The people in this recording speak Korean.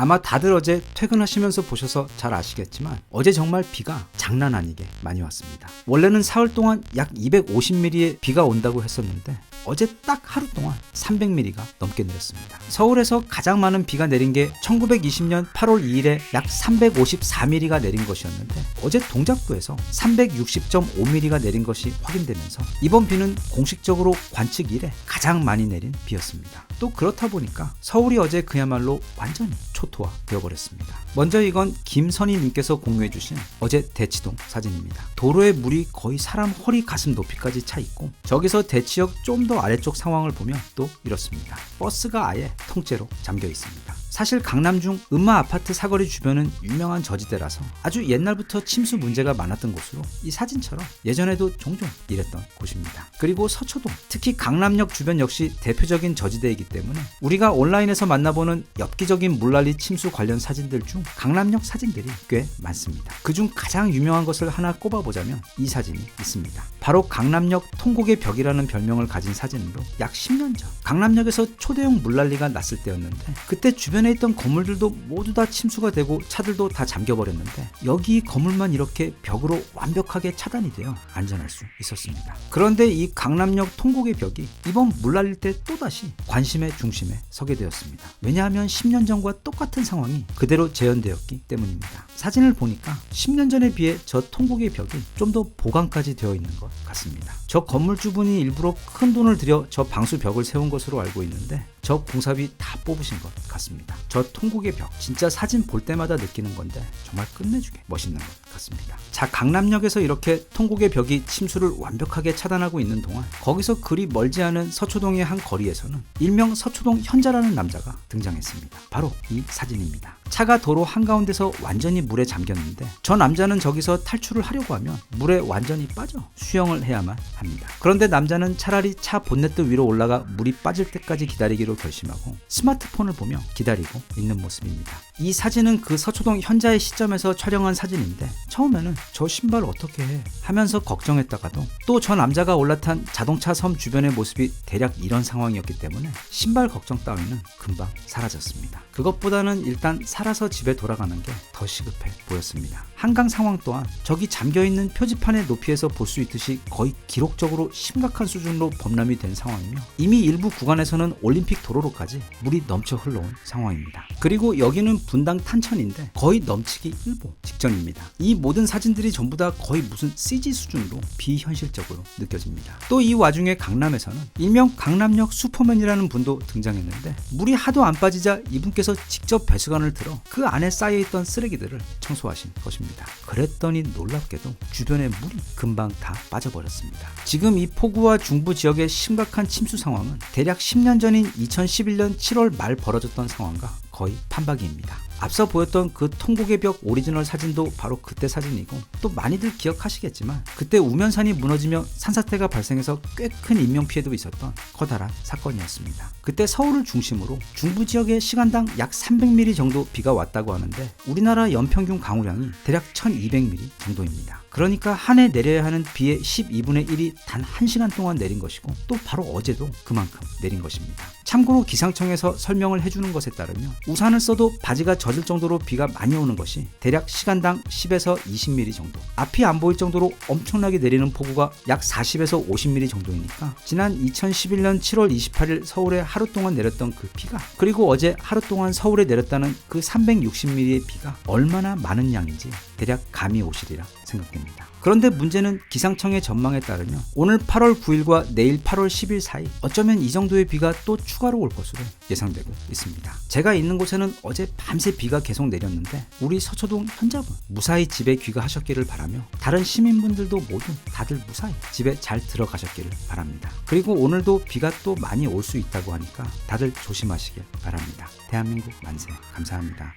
아마 다들 어제 퇴근하시면서 보셔서 잘 아시겠지만 어제 정말 비가 장난 아니게 많이 왔습니다. 원래는 사흘 동안 약 250mm의 비가 온다고 했었는데 어제 딱 하루 동안 300mm가 넘게 내렸습니다. 서울에서 가장 많은 비가 내린 게 1920년 8월 2일에 약 354mm가 내린 것이었는데 어제 동작구에서 360.5mm가 내린 것이 확인되면서 이번 비는 공식적으로 관측 이래 가장 많이 내린 비였습니다. 또 그렇다 보니까 서울이 어제 그야말로 완전히 초토화 되어버렸습니다. 먼저 이건 김선희님께서 공유해주신 어제 대치동 사진입니다. 도로에 물이 거의 사람 허리 가슴 높이까지 차 있고 저기서 대치역 좀 더 아래쪽 상황을 보면 또 이렇습니다. 버스가 아예 통째로 잠겨 있습니다. 사실 강남 중 음마 아파트 사거리 주변은 유명한 저지대라서 아주 옛날부터 침수 문제가 많았던 곳으로 이 사진처럼 예전에도 종종 이랬던 곳입니다. 그리고 서초동, 특히 강남역 주변 역시 대표적인 저지대이기 때문에 우리가 온라인에서 만나보는 엽기적인 물난리 침수 관련 사진들 중 강남역 사진들이 꽤 많습니다. 그중 가장 유명한 것을 하나 꼽아보자면 이 사진이 있습니다. 바로 강남역 통곡의 벽이라는 별명을 가진 사진으로 약 10년 전 강남역에서 초대형 물난리가 났을 때였는데 그때 주변에 있던 건물들도 모두 다 침수가 되고 차들도 다 잠겨버렸는데 여기 건물만 이렇게 벽으로 완벽하게 차단이 되어 안전할 수 있었습니다. 그런데 이 강남역 통곡의 벽이 이번 물난리 때 또다시 관심의 중심에 서게 되었습니다. 왜냐하면 10년 전과 똑같은 상황이 그대로 재현되었기 때문입니다. 사진을 보니까 10년 전에 비해 저 통곡의 벽이 좀 더 보강까지 되어 있는 것 같습니다. 저 건물주분이 일부러 큰 돈을 들여 저 방수벽을 세운 것으로 알고 있는데 저 공사비 다 뽑으신 것 같습니다. 저 통곡의 벽 진짜 사진 볼 때마다 느끼는 건데 정말 끝내주게 멋있는 것 같습니다. 자, 강남역에서 이렇게 통곡의 벽이 침수를 완벽하게 차단하고 있는 동안 거기서 그리 멀지 않은 서초동의 한 거리에서는 일명 서초동 현자라는 남자가 등장했습니다. 바로 이 사진입니다. 차가 도로 한가운데서 완전히 물에 잠겼는데 저 남자는 저기서 탈출을 하려고 하면 물에 완전히 빠져 수영을 해야만 합니다. 그런데 남자는 차라리 차 본네트 위로 올라가 물이 빠질 때까지 기다리기로 결심하고 스마트폰을 보며 기다리고 있는 모습입니다. 이 사진은 그 서초동 현자의 시점에서 촬영한 사진인데 처음에는 저 신발 어떻게 해 하면서 걱정했다가도 또 저 남자가 올라탄 자동차 섬 주변의 모습이 대략 이런 상황이었기 때문에 신발 걱정 따위는 금방 사라졌습니다. 그것보다는 일단 살아서 집에 돌아가는 게 더 시급해 보였습니다. 한강 상황 또한 저기 잠겨있는 표지판의 높이에서 볼 수 있듯이 거의 기록적으로 심각한 수준으로 범람이 된 상황이며 이미 일부 구간에서는 올림픽 도로로까지 물이 넘쳐 흘러온 상황입니다. 그리고 여기는 분당 탄천인데 거의 넘치기 일보 직전입니다. 이 모든 사진들이 전부 다 거의 무슨 CG 수준으로 비현실적으로 느껴집니다. 또 이 와중에 강남에서는 일명 강남역 슈퍼맨이라는 분도 등장했는데 물이 하도 안 빠지자 이분께서 직접 배수관을 들어 그 안에 쌓여있던 쓰레기들을 청소하신 것입니다. 그랬더니 놀랍게도 주변의 물이 금방 다 빠져버렸습니다. 지금 이 포구와 중부 지역의 심각한 침수 상황은 대략 10년 전인 2011년 7월 말 벌어졌던 상황과 거의 판박이입니다. 앞서 보였던 그 통곡의 벽 오리지널 사진도 바로 그때 사진이고 또 많이들 기억하시겠지만 그때 우면산이 무너지며 산사태가 발생해서 꽤 큰 인명피해도 있었던 커다란 사건이었습니다. 그때 서울을 중심으로 중부 지역에 시간당 약 300mm 정도 비가 왔다고 하는데 우리나라 연평균 강우량이 대략 1200mm 정도입니다. 그러니까 한 해 내려야 하는 비의 12분의 1이 단 1시간 동안 내린 것이고 또 바로 어제도 그만큼 내린 것입니다. 참고로 기상청에서 설명을 해주는 것에 따르면 우산을 써도 바지가 젖을 정도로 비가 많이 오는 것이 대략 시간당 10에서 20mm 정도, 앞이 안 보일 정도로 엄청나게 내리는 폭우가 약 40에서 50mm 정도이니까 지난 2011년 7월 28일 서울에 하루 동안 내렸던 그 비가 그리고 어제 하루 동안 서울에 내렸다는 그 360mm의 비가 얼마나 많은 양인지 대략 감이 오시리라 생각됩니다. 그런데 문제는 기상청의 전망에 따르면 오늘 8월 9일과 내일 8월 10일 사이 어쩌면 이 정도의 비가 또 추가로 올 것으로 예상되고 있습니다. 제가 있는 곳에는 어제 밤새 비가 계속 내렸는데 우리 서초동 현자분 무사히 집에 귀가하셨기를 바라며 다른 시민분들도 모두 다들 무사히 집에 잘 들어가셨기를 바랍니다. 그리고 오늘도 비가 또 많이 올 수 있다고 하니까 다들 조심하시길 바랍니다. 대한민국 만세. 감사합니다.